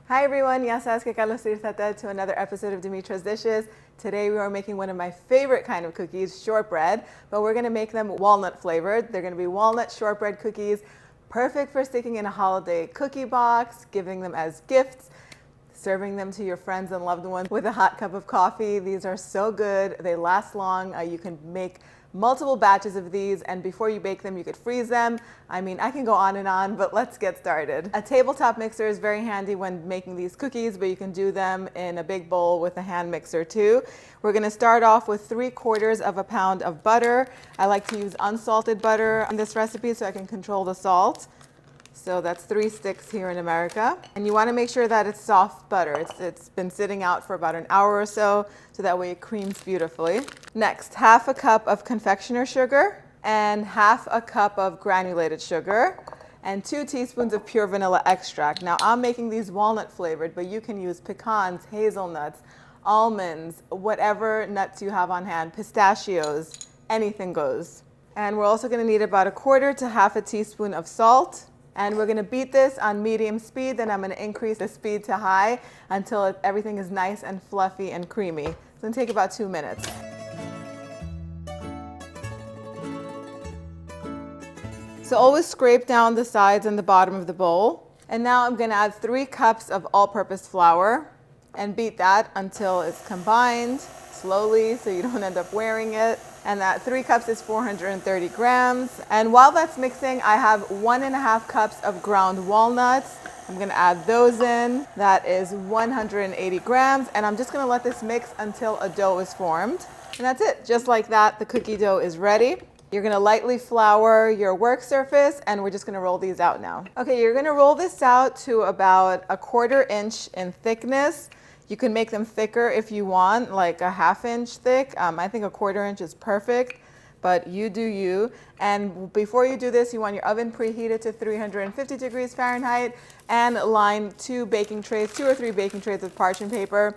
Hi everyone, ya sabes que Carlos Tirzata to another episode of Dimitra's Dishes. Today we are making one of my favorite kind of cookies, shortbread, but we're going to make them walnut flavored. They're going to be walnut shortbread cookies, perfect for sticking in a holiday cookie box, giving them as gifts, serving them to your friends and loved ones with a hot cup of coffee. These are so good. They last long. You can make multiple batches of these, and before you bake them, you could freeze them. I mean, I can go on, but let's get started. A tabletop mixer is very handy when making these cookies, but you can do them in a big bowl with a hand mixer too. We're gonna start off with 3/4 pound of butter. I like to use unsalted butter in this recipe so I can control the salt. So that's 3 sticks here in America. And you want to make sure that it's soft butter. It's been sitting out for about an hour or so that way it creams beautifully. Next, 1/2 cup of confectioner sugar and 1/2 cup of granulated sugar and 2 teaspoons of pure vanilla extract. Now I'm making these walnut flavored, but you can use pecans, hazelnuts, almonds, whatever nuts you have on hand, pistachios, anything goes. And we're also going to need about 1/4 to 1/2 teaspoon of salt. And we're going to beat this on medium speed, then I'm going to increase the speed to high until everything is nice and fluffy and creamy. It's going to take about 2 minutes. So always scrape down the sides and the bottom of the bowl. And now I'm going to add 3 cups of all-purpose flour and beat that until it's combined slowly so you don't end up wearing it. And that 3 cups is 430 grams. And while that's mixing, I have 1.5 cups of ground walnuts. I'm gonna add those in. That is 180 grams. And I'm just gonna let this mix until a dough is formed. And that's it, just like that, the cookie dough is ready. You're gonna lightly flour your work surface, and we're just gonna roll these out now. Okay, you're gonna roll this out to about 1/4 inch in thickness. You can make them thicker if you want, like a 1/2 inch thick. I think 1/4 inch is perfect, but you do you. And before you do this, you want your oven preheated to 350 degrees Fahrenheit and line 2 baking trays, 2 or 3 baking trays with parchment paper.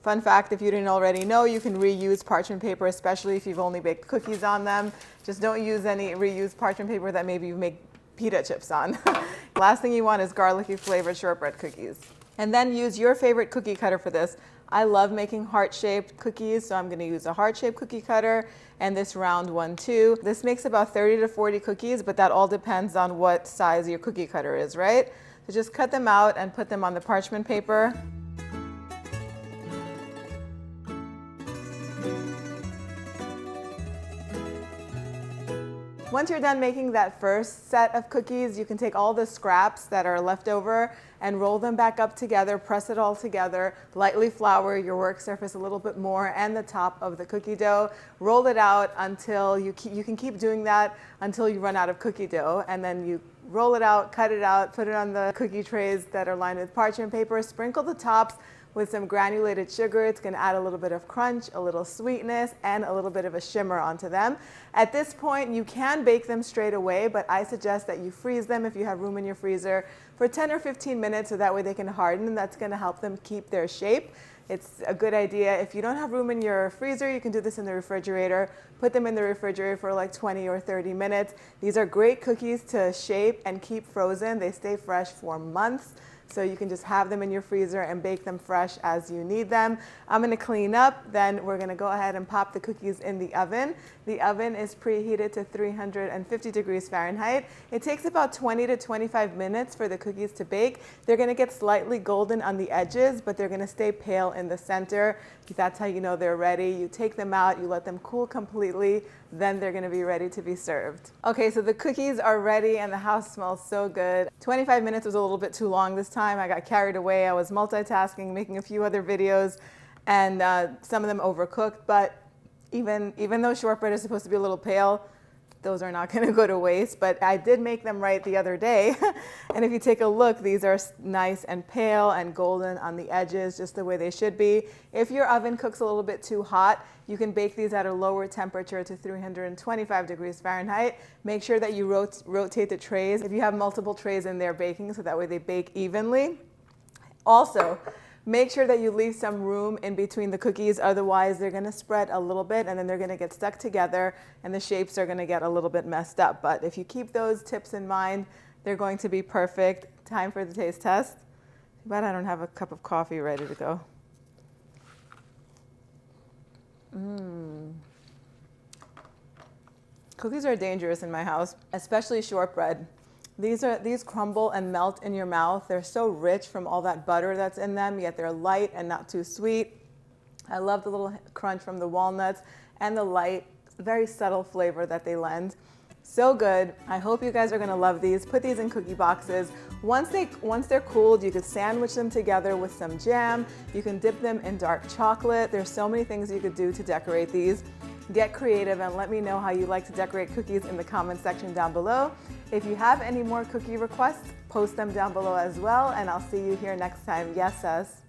Fun fact, if you didn't already know, you can reuse parchment paper, especially if you've only baked cookies on them. Just don't use any reused parchment paper that maybe you make pita chips on. Last thing you want is garlicky flavored shortbread cookies. And then use your favorite cookie cutter for this. I love making heart-shaped cookies, so I'm gonna use a heart-shaped cookie cutter and this round one too. This makes about 30 to 40 cookies, but that all depends on what size your cookie cutter is, right? So just cut them out and put them on the parchment paper. Once you're done making that first set of cookies, you can take all the scraps that are left over and roll them back up together, press it all together, lightly flour your work surface a little bit more and the top of the cookie dough. Roll it out until you can keep doing that until you run out of cookie dough, and then you roll it out, cut it out, put it on the cookie trays that are lined with parchment paper, sprinkle the tops with some granulated sugar. It's going to add a little bit of crunch, a little sweetness, and a little bit of a shimmer onto them. At this point, you can bake them straight away, but I suggest that you freeze them if you have room in your freezer for 10 or 15 minutes so that way they can harden, and that's going to help them keep their shape. It's a good idea. If you don't have room in your freezer, you can do this in the refrigerator. Put them in the refrigerator for like 20 or 30 minutes. These are great cookies to shape and keep frozen. They stay fresh for months. So you can just have them in your freezer and bake them fresh as you need them. I'm gonna clean up, then we're gonna go ahead and pop the cookies in the oven. The oven is preheated to 350 degrees Fahrenheit. It takes about 20 to 25 minutes for the cookies to bake. They're gonna get slightly golden on the edges, but they're gonna stay pale in the center. That's how you know they're ready. You take them out, you let them cool completely, then they're gonna be ready to be served. Okay, so the cookies are ready and the house smells so good. 25 minutes was a little bit too long this time. I got carried away. I was multitasking, making a few other videos, and some of them overcooked, but even though shortbread is supposed to be a little pale, those are not going to go to waste. But I did make them right the other day. And if you take a look, these are nice and pale and golden on the edges, just the way they should be. If your oven cooks a little bit too hot, you can bake these at a lower temperature to 325 degrees Fahrenheit. Make sure that you rotate the trays if you have multiple trays in there baking, so that way they bake evenly. Also, make sure that you leave some room in between the cookies, otherwise they're going to spread a little bit and then they're going to get stuck together and the shapes are going to get a little bit messed up. But if you keep those tips in mind, they're going to be perfect. Time for the taste test. But I don't have a cup of coffee ready to go. Cookies are dangerous in my house, especially shortbread. These crumble and melt in your mouth. They're so rich from all that butter that's in them, yet they're light and not too sweet. I love the little crunch from the walnuts and the light, very subtle flavor that they lend. So good. I hope you guys are gonna love these. Put these in cookie boxes. Once they're cooled, you could sandwich them together with some jam. You can dip them in dark chocolate. There's so many things you could do to decorate these. Get creative and let me know how you like to decorate cookies in the comment section down below. If you have any more cookie requests, post them down below as well, and I'll see you here next time. Yes, sis.